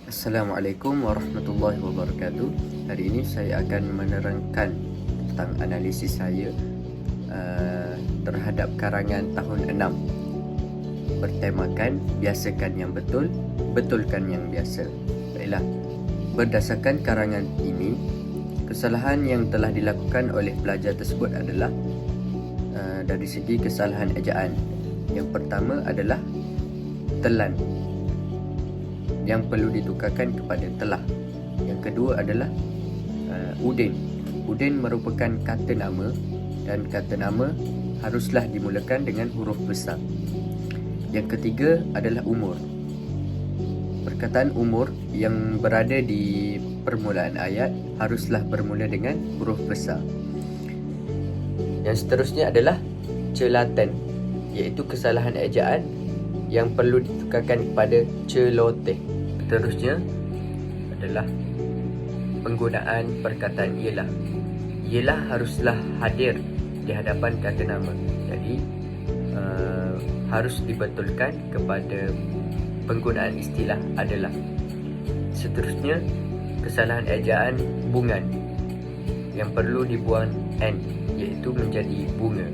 Assalamualaikum warahmatullahi wabarakatuh. Hari ini saya akan menerangkan tentang analisis saya terhadap karangan tahun 6 bertemakan biasakan yang betul, betulkan yang biasa. Baiklah, berdasarkan karangan ini, kesalahan yang telah dilakukan oleh pelajar tersebut adalah dari segi kesalahan ejaan. Yang pertama adalah telan, yang perlu ditukarkan kepada telah. Yang kedua adalah udin. Udin merupakan kata nama dan kata nama haruslah dimulakan dengan huruf besar. Yang ketiga adalah umur. Perkataan umur yang berada di permulaan ayat haruslah bermula dengan huruf besar. Yang seterusnya adalah celatan, iaitu kesalahan ejaan yang perlu ditukarkan kepada celoteh. Seterusnya adalah penggunaan perkataan ialah. Ialah haruslah hadir di hadapan kata nama. Jadi harus dibetulkan kepada penggunaan istilah adalah. Seterusnya kesalahan ejaan bungan yang perlu dibuang n, iaitu menjadi bunga.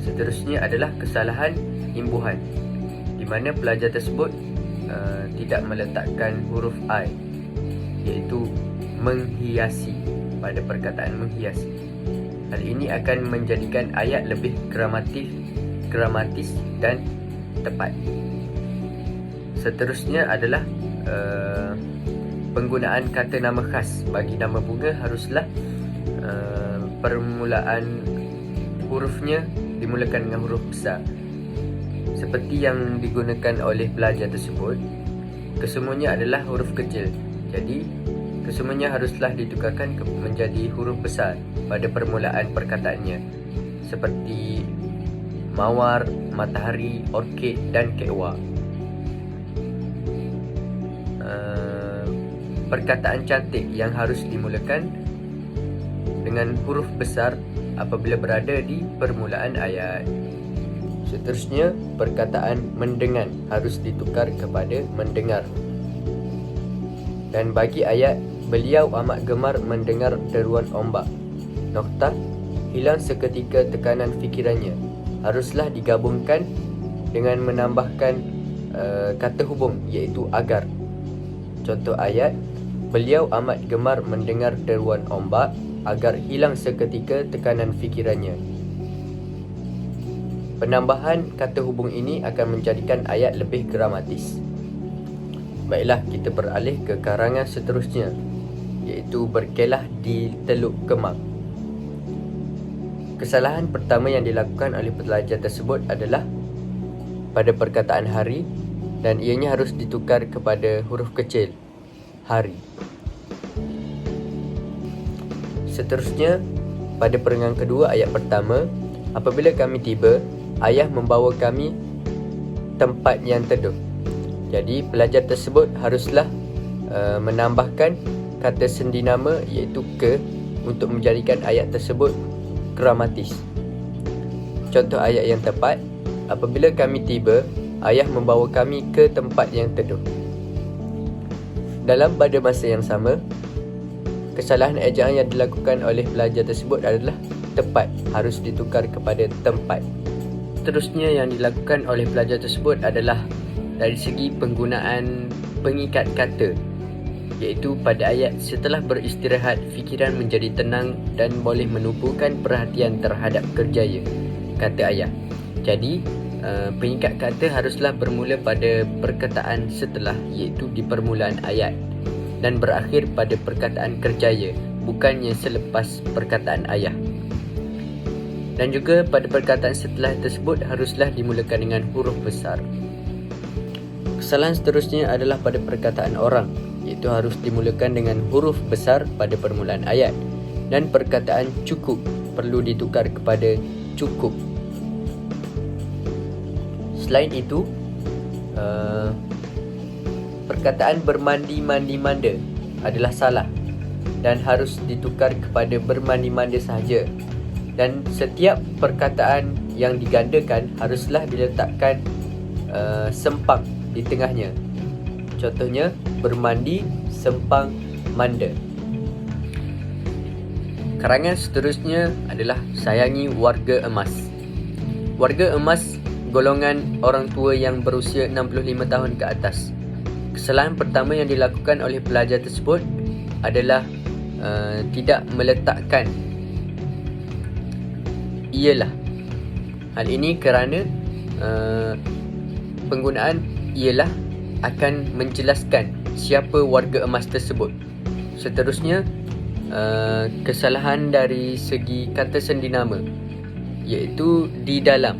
Seterusnya adalah kesalahan imbuhan, di mana pelajar tersebut tidak meletakkan huruf I, iaitu menghiasi pada perkataan menghiasi. Hal ini akan menjadikan ayat lebih gramatis dan tepat. Seterusnya adalah penggunaan kata nama khas. Bagi nama bunga haruslah permulaan hurufnya dimulakan dengan huruf besar, seperti yang digunakan oleh pelajar tersebut. Kesemuanya adalah huruf kecil, jadi kesemuanya haruslah ditukarkan menjadi huruf besar pada permulaan perkataannya, seperti mawar, matahari, orkid dan kekwa. Perkataan cantik yang harus dimulakan dengan huruf besar apabila berada di permulaan ayat. Seterusnya, perkataan mendengar harus ditukar kepada mendengar. Dan bagi ayat, beliau amat gemar mendengar deruan ombak, noktah, hilang seketika tekanan fikirannya, haruslah digabungkan dengan menambahkan kata hubung, iaitu agar. Contoh ayat, beliau amat gemar mendengar deruan ombak agar hilang seketika tekanan fikirannya. Penambahan kata hubung ini akan menjadikan ayat lebih gramatis. Baiklah, kita beralih ke karangan seterusnya, iaitu berkelah di Teluk Kemang. Kesalahan pertama yang dilakukan oleh pelajar tersebut adalah pada perkataan hari, dan ianya harus ditukar kepada huruf kecil, hari. Seterusnya, pada perengang kedua ayat pertama, apabila kami tiba, ayah membawa kami tempat yang teduh. Jadi pelajar tersebut haruslah menambahkan kata sendi nama, iaitu ke, untuk menjadikan ayat tersebut gramatis. Contoh ayat yang tepat, apabila kami tiba, ayah membawa kami ke tempat yang teduh. Pada masa yang sama, kesalahan ejaan yang dilakukan oleh pelajar tersebut adalah tepat, harus ditukar kepada tempat. Seterusnya yang dilakukan oleh pelajar tersebut adalah dari segi penggunaan pengikat kata, iaitu pada ayat, setelah beristirahat, fikiran menjadi tenang dan boleh menumpukan perhatian terhadap kerjaya, kata ayah. Jadi pengikat kata haruslah bermula pada perkataan setelah, iaitu di permulaan ayat, dan berakhir pada perkataan kerjaya, bukannya selepas perkataan ayah. Dan juga pada perkataan setelah tersebut haruslah dimulakan dengan huruf besar. Kesalahan seterusnya adalah pada perkataan orang, iaitu harus dimulakan dengan huruf besar pada permulaan ayat, dan perkataan cukup perlu ditukar kepada cukup. Selain itu, perkataan bermandi-mandi-manda adalah salah dan harus ditukar kepada bermandi-manda sahaja. Dan setiap perkataan yang digandakan haruslah diletakkan sempang di tengahnya. Contohnya, bermandi, sempang, manda. Karangan seterusnya adalah sayangi warga emas. Warga emas golongan orang tua yang berusia 65 tahun ke atas. Kesalahan pertama yang dilakukan oleh pelajar tersebut adalah tidak meletakkan ialah. Hal ini kerana penggunaan ialah akan menjelaskan siapa warga emas tersebut. Seterusnya, kesalahan dari segi kata sendinama, iaitu di dalam,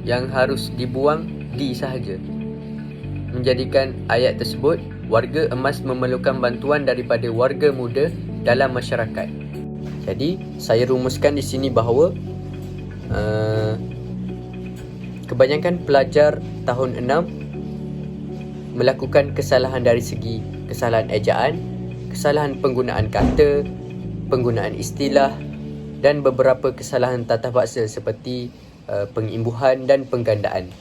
yang harus dibuang di sahaja, menjadikan ayat tersebut warga emas memerlukan bantuan daripada warga muda dalam masyarakat. Jadi, saya rumuskan di sini bahawa kebanyakan pelajar tahun 6 melakukan kesalahan dari segi kesalahan ejaan, kesalahan penggunaan kata, penggunaan istilah dan beberapa kesalahan tata bahasa seperti pengimbuhan dan penggandaan.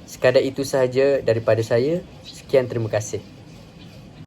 Sekadar itu sahaja daripada saya. Sekian, terima kasih.